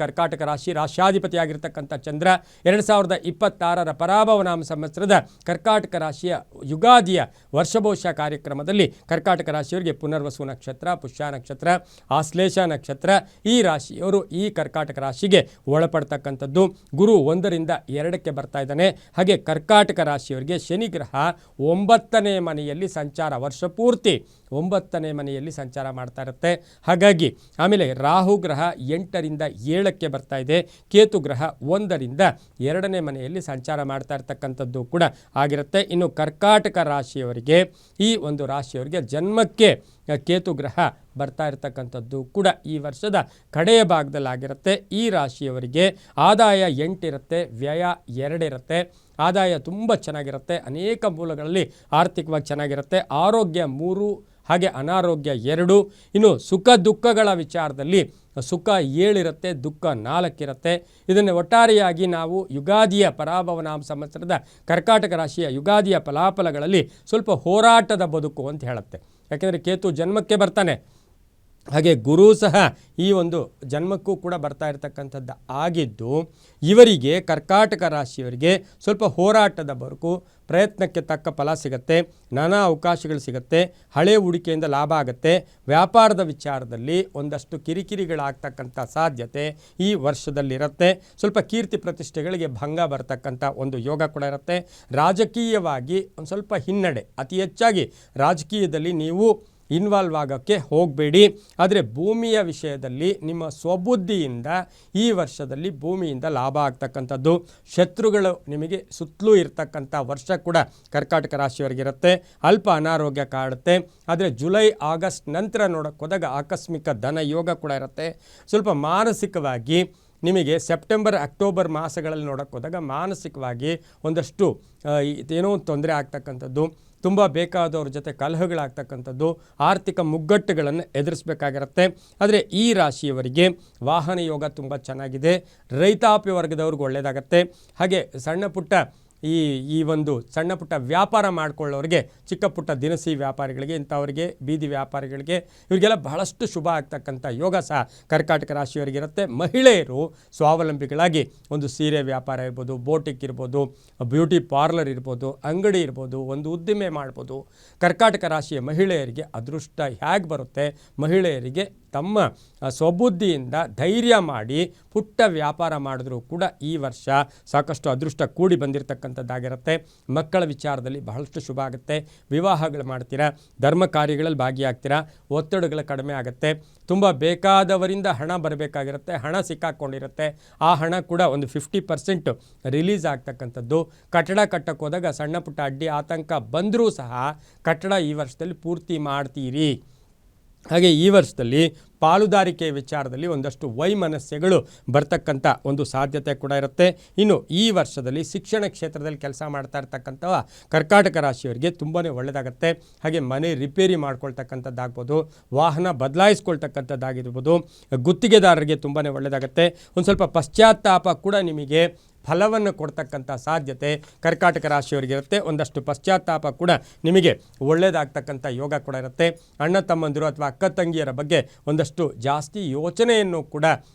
ಕರ್ಕಾಟಕ ರಾಶಿ ರಾಶ್ಯಾಧಿಪತಿಯಾಗಿರ್ತಕ್ಕಂಥ ಚಂದ್ರ 2026ರ ಪರಾಭವನಾಮ ಸಂವತ್ಸರದ ಕರ್ಕಾಟಕ ರಾಶಿಯ ಯುಗಾದಿಯ ವರ್ಷಭವಿಷ್ಯ ಕಾರ್ಯಕ್ರಮದಲ್ಲಿ ಕರ್ಕಾಟಕ ರಾಶಿಯವರಿಗೆ ಪುನರ್ವಸು ನಕ್ಷತ್ರ, ಪುಷ್ಯ ನಕ್ಷತ್ರ, ಆಶ್ಲೇಷ ನಕ್ಷತ್ರ ಈ ರಾಶಿಯವರು ಈ ಕರ್ಕಾಟಕ ರಾಶಿಗೆ ಒಳಪಡ್ತಕ್ಕಂಥದ್ದು. ಗುರು 1ರಿಂದ 2ಕ್ಕೆ ಬರ್ತಾ ಇದ್ದಾನೆ. ಹಾಗೆ ಕರ್ಕಾಟಕ ರಾಶಿಯವರಿಗೆ ಶನಿ ಗ್ರಹ 9ನೇ ಮನೆಯಲ್ಲಿ ಸಂಚಾರ, ವರ್ಷ ಪೂರ್ತಿ 9ನೇ ಮನೆಯಲ್ಲಿ ಸಂಚಾರ ಮಾಡ್ತಾ ಇರುತ್ತೆ. ಹಾಗಾಗಿ ಆಮೇಲೆ ರಾಹು ಗ್ರಹ 8ರಿಂದ 7ಕ್ಕೆ ಬರ್ತಾ ಇದೆ. ಕೇತು ಗ್ರಹ 1ರಿಂದ 2ನೇ ಮನೆಯಲ್ಲಿ ಸಂಚಾರ ಮಾಡ್ತಾ ಇರ್ತಕ್ಕಂಥದ್ದು ಕೂಡ ಆಗಿರುತ್ತೆ. ಇನ್ನು ಕರ್ಕಾಟಕ ರಾಶಿಯವರಿಗೆ ಈ ಒಂದು ರಾಶಿಯವರಿಗೆ ಜನ್ಮಕ್ಕೆ ಕೇತು ಗ್ರಹ ಬರ್ತಾ ಇರತಕ್ಕಂಥದ್ದು ಕೂಡ ಈ ವರ್ಷದ ಕಡೆಯ ಭಾಗದಲ್ಲಾಗಿರುತ್ತೆ. ಈ ರಾಶಿಯವರಿಗೆ ಆದಾಯ 8 ಇರುತ್ತೆ, ವ್ಯಯ 2 ಇರುತ್ತೆ. ಆದಾಯ ತುಂಬ ಚೆನ್ನಾಗಿರುತ್ತೆ, ಅನೇಕ ಮೂಲಗಳಲ್ಲಿ ಆರ್ಥಿಕವಾಗಿ ಚೆನ್ನಾಗಿರುತ್ತೆ. ಆರೋಗ್ಯ 3, ಹಾಗೆ ಅನಾರೋಗ್ಯ 2. ಇನ್ನು ಸುಖ ದುಃಖಗಳ ವಿಚಾರದಲ್ಲಿ ಸುಖ 7 ಇರುತ್ತೆ, ದುಃಖ 4 ಇರುತ್ತೆ. ಇದನ್ನು ಒಟ್ಟಾರೆಯಾಗಿ ನಾವು ಯುಗಾದಿಯ ಪರಾಭವನಾಮ ಸಂವತ್ಸರದ ಕರ್ಕಾಟಕ ರಾಶಿಯ ಯುಗಾದಿಯ ಫಲಾಫಲಗಳಲ್ಲಿ ಸ್ವಲ್ಪ ಹೋರಾಟದ ಬದುಕು ಅಂತ ಹೇಳುತ್ತೆ. ಯಾಕೆಂದರೆ ಕೇತು ಜನ್ಮಕ್ಕೆ ಬರ್ತಾನೆ, ಹಾಗೆ ಗುರು ಸಹ ಈ ಒಂದು ಜನ್ಮಕ್ಕೂ ಕೂಡ ಬರ್ತಾ ಇರತಕ್ಕಂಥದ್ದು ಆಗಿದ್ದು ಇವರಿಗೆ ಕರ್ಕಾಟಕ ರಾಶಿಯವರಿಗೆ ಸ್ವಲ್ಪ ಹೋರಾಟದ ಬದುಕು, ಪ್ರಯತ್ನಕ್ಕೆ ತಕ್ಕ ಫಲ ಸಿಗುತ್ತೆ, ನಾನಾ ಅವಕಾಶಗಳು ಸಿಗುತ್ತೆ, ಹಳೆ ಹೂಡಿಕೆಯಿಂದ ಲಾಭ ಆಗುತ್ತೆ. ವ್ಯಾಪಾರದ ವಿಚಾರದಲ್ಲಿ ಒಂದಷ್ಟು ಕಿರಿಕಿರಿಗಳಾಗ್ತಕ್ಕಂಥ ಸಾಧ್ಯತೆ ಈ ವರ್ಷದಲ್ಲಿರುತ್ತೆ. ಸ್ವಲ್ಪ ಕೀರ್ತಿ ಪ್ರತಿಷ್ಠೆಗಳಿಗೆ ಭಂಗ ಬರ್ತಕ್ಕಂಥ ಒಂದು ಯೋಗ ಕೂಡ ಇರುತ್ತೆ. ರಾಜಕೀಯವಾಗಿ ಒಂದು ಸ್ವಲ್ಪ ಹಿನ್ನಡೆ, ಅತಿ ಹೆಚ್ಚಾಗಿ ರಾಜಕೀಯದಲ್ಲಿ ನೀವು ಇನ್ವಾಲ್ವ್ ಆಗೋಕ್ಕೆ ಹೋಗಬೇಡಿ. ಆದರೆ ಭೂಮಿಯ ವಿಷಯದಲ್ಲಿ ನಿಮ್ಮ ಸ್ವಬುದ್ಧಿಯಿಂದ ಈ ವರ್ಷದಲ್ಲಿ ಭೂಮಿಯಿಂದ ಲಾಭ ಆಗ್ತಕ್ಕಂಥದ್ದು. ಶತ್ರುಗಳು ನಿಮಗೆ ಸುತ್ತಲೂ ಇರ್ತಕ್ಕಂಥ ವರ್ಷ ಕೂಡ ಕರ್ಕಾಟಕ ರಾಶಿಯವರಿಗಿರುತ್ತೆ. ಅಲ್ಪ ಅನಾರೋಗ್ಯ ಕಾಡುತ್ತೆ. ಆದರೆ ಜುಲೈ ಆಗಸ್ಟ್ ನಂತರ ನೋಡೋಕ್ಕೆ ಹೋದಾಗ ಆಕಸ್ಮಿಕ ಧನ ಯೋಗ ಕೂಡ ಇರುತ್ತೆ. ಸ್ವಲ್ಪ ಮಾನಸಿಕವಾಗಿ ನಿಮಗೆ ಸೆಪ್ಟೆಂಬರ್ ಅಕ್ಟೋಬರ್ ಮಾಸಗಳಲ್ಲಿ ನೋಡೋಕ್ಕೆ ಹೋದಾಗ ಮಾನಸಿಕವಾಗಿ ಒಂದಷ್ಟು ಏನೋ ತೊಂದರೆ ಆಗ್ತಕ್ಕಂಥದ್ದು, ತುಂಬ ಬೇಕಾದವ್ರ ಜೊತೆ ಕಲಹಗಳಾಗ್ತಕ್ಕಂಥದ್ದು, ಆರ್ಥಿಕ ಮುಗ್ಗಟ್ಟುಗಳನ್ನು ಎದುರಿಸಬೇಕಾಗಿರುತ್ತೆ. ಆದರೆ ಈ ರಾಶಿಯವರಿಗೆ ವಾಹನ ಯೋಗ ತುಂಬ ಚೆನ್ನಾಗಿದೆ. ರೈತಾಪಿ ವರ್ಗದವ್ರಿಗೆ ಒಳ್ಳೆಯದಾಗತ್ತೆ. ಹಾಗೆ ಸಣ್ಣ ಪುಟ್ಟ ಈ ಒಂದು ಸಣ್ಣ ಪುಟ್ಟ ವ್ಯಾಪಾರ ಮಾಡ್ಕೊಳ್ಳೋರಿಗೆ, ಚಿಕ್ಕ ಪುಟ್ಟ ದಿನಸಿ ವ್ಯಾಪಾರಿಗಳಿಗೆ, ಇಂಥವರಿಗೆ, ಬೀದಿ ವ್ಯಾಪಾರಿಗಳಿಗೆ ಇವರಿಗೆಲ್ಲ ಬಹಳಷ್ಟು ಶುಭ ಆಗ್ತಕ್ಕಂಥ ಯೋಗ ಸಹ ಕರ್ಕಾಟಕ ರಾಶಿಯವರಿಗಿರುತ್ತೆ. ಮಹಿಳೆಯರು ಸ್ವಾವಲಂಬಿಗಳಾಗಿ ಒಂದು ಸೀರೆ ವ್ಯಾಪಾರ ಇರ್ಬೋದು, ಬೋಟಿಕ್ ಇರ್ಬೋದು, ಬ್ಯೂಟಿ ಪಾರ್ಲರ್ ಇರ್ಬೋದು, ಅಂಗಡಿ ಇರ್ಬೋದು, ಒಂದು ಉದ್ದಿಮೆ ಮಾಡ್ಬೋದು. ಕರ್ಕಾಟಕ ರಾಶಿಯ ಮಹಿಳೆಯರಿಗೆ ಅದೃಷ್ಟ ಹೇಗೆ ಬರುತ್ತೆ, ಮಹಿಳೆಯರಿಗೆ ತಮ್ಮ ಸ್ವಬುದ್ಧಿಯಿಂದ ಧೈರ್ಯ ಮಾಡಿ ಪುಟ್ಟ ವ್ಯಾಪಾರ ಮಾಡಿದ್ರೂ ಕೂಡ ಈ ವರ್ಷ ಸಾಕಷ್ಟು ಅದೃಷ್ಟ ಕೂಡಿ ಬಂದಿರತಕ್ಕಂಥದ್ದಾಗಿರುತ್ತೆ. ಮಕ್ಕಳ ವಿಚಾರದಲ್ಲಿ ಬಹಳಷ್ಟು ಶುಭ ಆಗುತ್ತೆ. ವಿವಾಹಗಳು ಮಾಡ್ತೀರಾ, ಧರ್ಮ ಕಾರ್ಯಗಳಲ್ಲಿ ಭಾಗಿಯಾಗ್ತೀರಾ, ಒತ್ತಡಗಳು ಕಡಿಮೆ ಆಗುತ್ತೆ. ತುಂಬ ಬೇಕಾದವರಿಂದ ಹಣ ಬರಬೇಕಾಗಿರುತ್ತೆ, ಹಣ ಸಿಕ್ಕಾಕ್ಕೊಂಡಿರುತ್ತೆ. ಆ ಹಣ ಕೂಡ ಒಂದು 50% ರಿಲೀಸ್ ಆಗ್ತಕ್ಕಂಥದ್ದು. ಕಟ್ಟಡ ಕಟ್ಟಕ್ಕೆ ಹೋದಾಗ ಸಣ್ಣ ಪುಟ್ಟ ಅಡ್ಡಿ ಆತಂಕ ಬಂದರೂ ಸಹ ಕಟ್ಟಡ ಈ ವರ್ಷದಲ್ಲಿ ಪೂರ್ತಿ ಮಾಡ್ತೀರಿ. ಹಾಗೆ ಈ ವರ್ಷದಲ್ಲಿ ಪಾಲುದಾರಿಕೆ ವಿಚಾರದಲ್ಲಿ ಒಂದಷ್ಟು ವೈಮನಸ್ಯಗಳು ಬರ್ತಕ್ಕಂಥ ಒಂದು ಸಾಧ್ಯತೆ ಕೂಡ ಇರುತ್ತೆ. ಇನ್ನು ಈ ವರ್ಷದಲ್ಲಿ ಶಿಕ್ಷಣ ಕ್ಷೇತ್ರದಲ್ಲಿ ಕೆಲಸ ಮಾಡ್ತಾ ಇರ್ತಕ್ಕಂಥ ಕರ್ಕಾಟಕ ರಾಶಿಯವರಿಗೆ ತುಂಬಾ ಒಳ್ಳೆಯದಾಗುತ್ತೆ. ಹಾಗೆ ಮನೆ ರಿಪೇರಿ ಮಾಡ್ಕೊಳ್ತಕ್ಕಂಥದ್ದಾಗ್ಬೋದು, ವಾಹನ ಬದಲಾಯಿಸ್ಕೊಳ್ತಕ್ಕಂಥದ್ದಾಗಿರ್ಬೋದು, ಗುತ್ತಿಗೆದಾರರಿಗೆ ತುಂಬಾ ಒಳ್ಳೆಯದಾಗುತ್ತೆ. ಒಂದು ಸ್ವಲ್ಪ ಪಶ್ಚಾತ್ತಾಪ ಕೂಡ ನಿಮಗೆ ಫಲವನ್ನು ಕೊಡ್ತಕ್ಕಂಥ ಸಾಧ್ಯತೆ ಕರ್ಕಾಟಕ ರಾಶಿಯವರಿಗಿರುತ್ತೆ. ಒಂದಷ್ಟು ಪಶ್ಚಾತ್ತಾಪ ಕೂಡ ನಿಮಗೆ ಒಳ್ಳೆಯದಾಗ್ತಕ್ಕಂಥ ಯೋಗ ಕೂಡ ಇರುತ್ತೆ. ಅಣ್ಣ ತಮ್ಮಂದಿರು ಅಥವಾ ಅಕ್ಕ ತಂಗಿಯರ ಬಗ್ಗೆ ಒಂದಷ್ಟು ಜಾಸ್ತಿ ಯೋಚನೆಯನ್ನು ಕೂಡ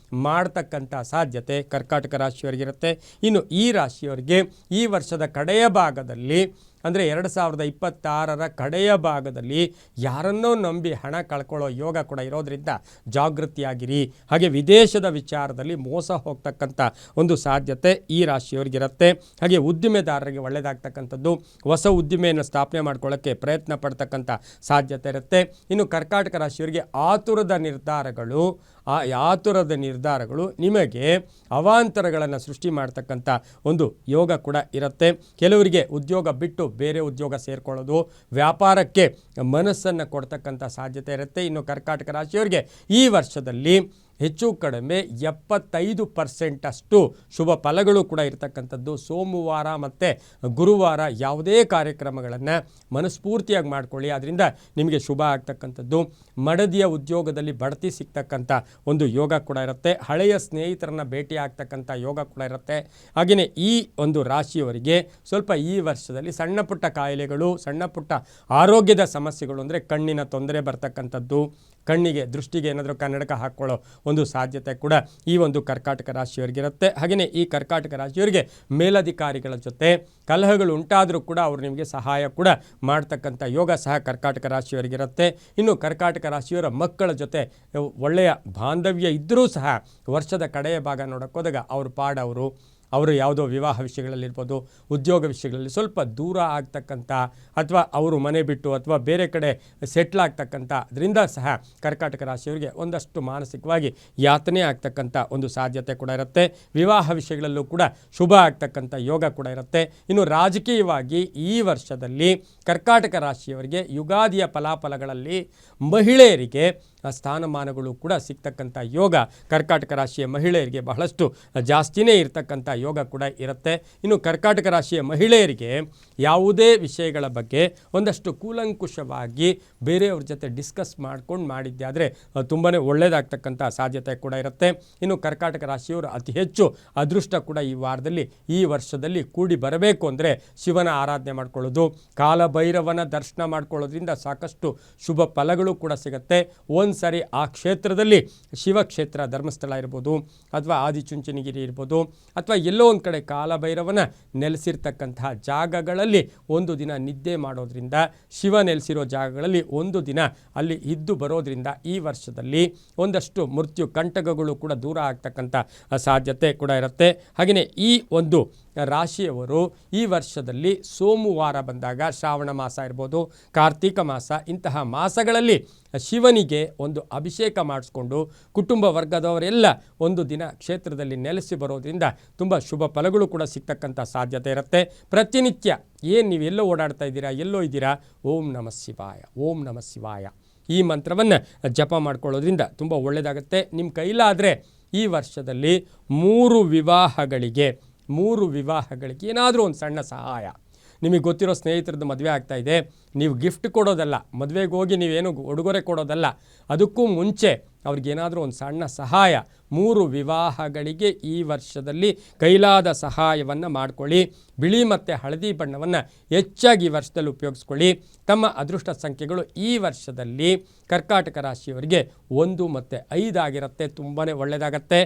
ಮಾಡ್ತಕ್ಕಂಥ ಸಾಧ್ಯತೆ ಕರ್ಕಾಟಕ ರಾಶಿಯವರಿಗಿರುತ್ತೆ. ಇನ್ನು ಈ ರಾಶಿಯವರಿಗೆ ಈ ವರ್ಷದ ಕಡೆಯ ಭಾಗದಲ್ಲಿ ಅಂದರೆ 2026ರ ಕಡೆಯ ಭಾಗದಲ್ಲಿ ಯಾರನ್ನೋ ನಂಬಿ ಹಣ ಕಳ್ಕೊಳ್ಳೋ ಯೋಗ ಕೂಡ ಇರೋದರಿಂದ ಜಾಗೃತಿಯಾಗಿರಿ. ಹಾಗೆ ವಿದೇಶದ ವಿಚಾರದಲ್ಲಿ ಮೋಸ ಹೋಗ್ತಕ್ಕಂಥ ಒಂದು ಸಾಧ್ಯತೆ ಈ ರಾಶಿಯವರಿಗಿರುತ್ತೆ. ಹಾಗೆ ಉದ್ದಿಮೆದಾರರಿಗೆ ಒಳ್ಳೆಯದಾಗ್ತಕ್ಕಂಥದ್ದು, ಹೊಸ ಉದ್ದಿಮೆಯನ್ನು ಸ್ಥಾಪನೆ ಮಾಡ್ಕೊಳ್ಳೋಕ್ಕೆ ಪ್ರಯತ್ನ ಪಡ್ತಕ್ಕಂಥ ಸಾಧ್ಯತೆ ಇರುತ್ತೆ. ಇನ್ನು ಕರ್ಕಾಟಕ ರಾಶಿಯವರಿಗೆ ಆತುರದ ನಿರ್ಧಾರಗಳು ನಿಮಗೆ ಅವಾಂತರಗಳನ್ನು ಸೃಷ್ಟಿ ಮಾಡ್ತಕ್ಕಂಥ ಒಂದು ಯೋಗ ಕೂಡ ಇರುತ್ತೆ. ಕೆಲವರಿಗೆ ಉದ್ಯೋಗ ಬಿಟ್ಟು ಬೇರೆ ಉದ್ಯೋಗ ಸೇರಿಕೊಳ್ಳೋದು, ವ್ಯಾಪಾರಕ್ಕೆ ಮನಸ್ಸನ್ನು ಕೊಡ್ತಕ್ಕಂಥ ಸಾಧ್ಯತೆ ಇರುತ್ತೆ. ಇನ್ನು ಕರ್ಕಾಟಕ ರಾಶಿಯವರಿಗೆ ಈ ವರ್ಷದಲ್ಲಿ ಹೆಚ್ಚು ಕಡಿಮೆ 75% ಅಷ್ಟು ಶುಭ ಫಲಗಳು ಕೂಡ ಇರತಕ್ಕಂಥದ್ದು. ಸೋಮವಾರ ಮತ್ತು ಗುರುವಾರ ಯಾವುದೇ ಕಾರ್ಯಕ್ರಮಗಳನ್ನು ಮನಸ್ಫೂರ್ತಿಯಾಗಿ ಮಾಡ್ಕೊಳ್ಳಿ, ಅದರಿಂದ ನಿಮಗೆ ಶುಭ ಆಗ್ತಕ್ಕಂಥದ್ದು. ಮಡದಿಯ ಉದ್ಯೋಗದಲ್ಲಿ ಬಡ್ತಿ ಸಿಗ್ತಕ್ಕಂಥ ಒಂದು ಯೋಗ ಕೂಡ ಇರುತ್ತೆ. ಹಳೆಯ ಸ್ನೇಹಿತರನ್ನು ಭೇಟಿ ಆಗ್ತಕ್ಕಂಥ ಯೋಗ ಕೂಡ ಇರುತ್ತೆ. ಹಾಗೆಯೇ ಈ ಒಂದು ರಾಶಿಯವರಿಗೆ ಸ್ವಲ್ಪ ಈ ವರ್ಷದಲ್ಲಿ ಸಣ್ಣ ಪುಟ್ಟ ಕಾಯಿಲೆಗಳು, ಸಣ್ಣ ಪುಟ್ಟ ಆರೋಗ್ಯದ ಸಮಸ್ಯೆಗಳು ಅಂದರೆ ಕಣ್ಣಿನ ತೊಂದರೆ ಬರ್ತಕ್ಕಂಥದ್ದು, ಕಣ್ಣಿಗೆ ದೃಷ್ಟಿಗೆ ಏನಾದರೂ ಕನ್ನಡಕ ಹಾಕ್ಕೊಳ್ಳೋ ಒಂದು ಸಾಧ್ಯತೆ ಕೂಡ ಈ ಒಂದು ಕರ್ಕಾಟಕ ರಾಶಿಯವರಿಗಿರುತ್ತೆ. ಹಾಗೆಯೇ ಈ ಕರ್ಕಾಟಕ ರಾಶಿಯವರಿಗೆ ಮೇಲಧಿಕಾರಿಗಳ ಜೊತೆ ಕಲಹಗಳು ಉಂಟಾದರೂ ಕೂಡ ಅವರು ನಿಮಗೆ ಸಹಾಯ ಕೂಡ ಮಾಡ್ತಕ್ಕಂಥ ಯೋಗ ಸಹ ಕರ್ಕಾಟಕ ರಾಶಿಯವರಿಗಿರುತ್ತೆ. ಇನ್ನು ಕರ್ಕಾಟಕ ರಾಶಿಯವರ ಮಕ್ಕಳ ಜೊತೆ ಒಳ್ಳೆಯ ಬಾಂಧವ್ಯ ಇದ್ದರೂ ಸಹ ವರ್ಷದ ಕಡೆಯ ಭಾಗ ನೋಡೋಕೆ ಹೋದಾಗ ಅವರು ಯಾವುದೋ ವಿವಾಹ ವಿಷಯಗಳಲ್ಲಿರ್ಬೋದು, ಉದ್ಯೋಗ ವಿಷಯಗಳಲ್ಲಿ ಸ್ವಲ್ಪ ದೂರ ಆಗ್ತಕ್ಕಂಥ ಅಥವಾ ಅವರು ಮನೆ ಬಿಟ್ಟು ಅಥವಾ ಬೇರೆ ಕಡೆ ಸೆಟ್ಲ್ ಆಗ್ತಕ್ಕಂಥ ಅದರಿಂದ ಸಹ ಕರ್ಕಾಟಕ ರಾಶಿಯವರಿಗೆ ಒಂದಷ್ಟು ಮಾನಸಿಕವಾಗಿ ಯಾತನೆ ಆಗ್ತಕ್ಕಂಥ ಒಂದು ಸಾಧ್ಯತೆ ಕೂಡ ಇರುತ್ತೆ. ವಿವಾಹ ವಿಷಯಗಳಲ್ಲೂ ಕೂಡ ಶುಭ ಆಗ್ತಕ್ಕಂಥ ಯೋಗ ಕೂಡ ಇರುತ್ತೆ. ಇನ್ನು ರಾಜಕೀಯವಾಗಿ ಈ ವರ್ಷದಲ್ಲಿ ಕರ್ಕಾಟಕ ರಾಶಿಯವರಿಗೆ ಯುಗಾದಿಯ ಫಲಾಫಲಗಳಲ್ಲಿ ಮಹಿಳೆಯರಿಗೆ ಸ್ಥಾನಮಾನಗಳು ಕೂಡ ಸಿಗ್ತಕ್ಕಂಥ ಯೋಗ ಕರ್ಕಾಟಕ ರಾಶಿಯ ಮಹಿಳೆಯರಿಗೆ ಬಹಳಷ್ಟು ಜಾಸ್ತಿನೇ ಇರತಕ್ಕಂಥ ಯೋಗ ಕೂಡ ಇರುತ್ತೆ. ಇನ್ನು ಕರ್ಕಾಟಕ ರಾಶಿಯ ಮಹಿಳೆಯರಿಗೆ ಯಾವುದೇ ವಿಷಯಗಳ ಬಗ್ಗೆ ಒಂದಷ್ಟು ಕೂಲಂಕುಷವಾಗಿ ಬೇರೆಯವ್ರ ಜೊತೆ ಡಿಸ್ಕಸ್ ಮಾಡಿದ್ದೆ ಆದರೆ ತುಂಬಾ ಒಳ್ಳೆಯದಾಗ್ತಕ್ಕಂಥ ಸಾಧ್ಯತೆ ಕೂಡ ಇರುತ್ತೆ. ಇನ್ನು ಕರ್ಕಾಟಕ ರಾಶಿಯವರು ಅತಿ ಹೆಚ್ಚು ಅದೃಷ್ಟ ಕೂಡ ಈ ವರ್ಷದಲ್ಲಿ ಕೂಡಿ ಬರಬೇಕು ಅಂದರೆ ಶಿವನ ಆರಾಧನೆ ಮಾಡ್ಕೊಳ್ಳೋದು, ಕಾಲಭೈರವನ ದರ್ಶನ ಮಾಡ್ಕೊಳ್ಳೋದ್ರಿಂದ ಸಾಕಷ್ಟು ಶುಭ ಫಲಗಳು ಕೂಡ ಸಿಗುತ್ತೆ. ಒಂದ್ಸರಿ ಆ ಕ್ಷೇತ್ರದಲ್ಲಿ ಶಿವಕ್ಷೇತ್ರ ಧರ್ಮಸ್ಥಳ ಇರ್ಬೋದು ಅಥವಾ ಆದಿಚುಂಚನಗಿರಿ ಇರ್ಬೋದು ಅಥವಾ ಎಲ್ಲೋ ಒಂದು ಕಡೆ ಕಾಲಭೈರವನ ನೆಲೆಸಿರ್ತಕ್ಕಂತಹ ಜಾಗಗಳಲ್ಲಿ ಒಂದು ದಿನ ನಿದ್ದೆ ಮಾಡೋದ್ರಿಂದ, ಶಿವ ನೆಲೆಸಿರೋ ಜಾಗಗಳಲ್ಲಿ ಒಂದು ದಿನ ಅಲ್ಲಿ ಇದ್ದು ಬರೋದ್ರಿಂದ ಈ ವರ್ಷದಲ್ಲಿ ಒಂದಷ್ಟು ಮೃತ್ಯು ಕಂಟಕಗಳು ಕೂಡ ದೂರ ಆಗ್ತಕ್ಕಂಥ ಸಾಧ್ಯತೆ ಕೂಡ ಇರುತ್ತೆ. ಹಾಗೆಯೇ ಈ ಒಂದು ರಾಶಿಯವರು ಈ ವರ್ಷದಲ್ಲಿ ಸೋಮವಾರ ಬಂದಾಗ ಶ್ರಾವಣ ಮಾಸ ಇರ್ಬೋದು, ಕಾರ್ತಿಕ ಮಾಸ, ಇಂತಹ ಮಾಸಗಳಲ್ಲಿ ಶಿವನಿಗೆ ಒಂದು ಅಭಿಷೇಕ ಮಾಡಿಸ್ಕೊಂಡು ಕುಟುಂಬ ವರ್ಗದವರೆಲ್ಲ ಒಂದು ದಿನ ಕ್ಷೇತ್ರದಲ್ಲಿ ನೆಲೆಸಿ ಬರೋದ್ರಿಂದ ತುಂಬ ಶುಭ ಫಲಗಳು ಕೂಡ ಸಿಗ್ತಕ್ಕಂಥ ಸಾಧ್ಯತೆ ಇರುತ್ತೆ. ಪ್ರತಿನಿತ್ಯ ಏನು ನೀವು ಎಲ್ಲೋ ಓಡಾಡ್ತಾ ಇದ್ದೀರಾ, ಎಲ್ಲೋ ಇದ್ದೀರಾ, ಓಂ ನಮಃ ಶಿವಾಯ, ಓಂ ನಮಃ ಶಿವಾಯ ಈ ಮಂತ್ರವನ್ನು ಜಪ ಮಾಡ್ಕೊಳ್ಳೋದ್ರಿಂದ ತುಂಬ ಒಳ್ಳೆಯದಾಗುತ್ತೆ. ನಿಮ್ಮ ಕೈಲಾದರೆ ಈ ವರ್ಷದಲ್ಲಿ 3 ವಿವಾಹಗಳಿಗೆ ಏನಾದರೂ ಒಂದು ಸಣ್ಣ ಸಹಾಯ, ನಿಮಗೆ ಗೊತ್ತಿರೋ ಸ್ನೇಹಿತರದ್ದು ಮದುವೆ ಆಗ್ತಾಯಿದೆ, ನೀವು ಗಿಫ್ಟ್ ಕೊಡೋದಲ್ಲ, ಮದುವೆಗೆ ಹೋಗಿ ನೀವೇನು ಉಡುಗೊರೆ ಕೊಡೋದಲ್ಲ, ಅದಕ್ಕೂ ಮುಂಚೆ ಅವ್ರಿಗೇನಾದರೂ ಒಂದು ಸಣ್ಣ ಸಹಾಯ 3 ವಿವಾಹಗಳಿಗೆ ಈ ವರ್ಷದಲ್ಲಿ ಕೈಲಾದ ಸಹಾಯವನ್ನು ಮಾಡಿಕೊಳ್ಳಿ. ಬಿಳಿ ಮತ್ತು ಹಳದಿ ಬಣ್ಣವನ್ನು ಹೆಚ್ಚಾಗಿ ಈ ವರ್ಷದಲ್ಲಿ ಉಪಯೋಗಿಸ್ಕೊಳ್ಳಿ. ತಮ್ಮ ಅದೃಷ್ಟ ಸಂಖ್ಯೆಗಳು ಈ ವರ್ಷದಲ್ಲಿ ಕರ್ಕಾಟಕ ರಾಶಿಯವರಿಗೆ 1 ಮತ್ತು 5 ಆಗಿರುತ್ತೆ. ತುಂಬಾ ಒಳ್ಳೆಯದಾಗತ್ತೆ.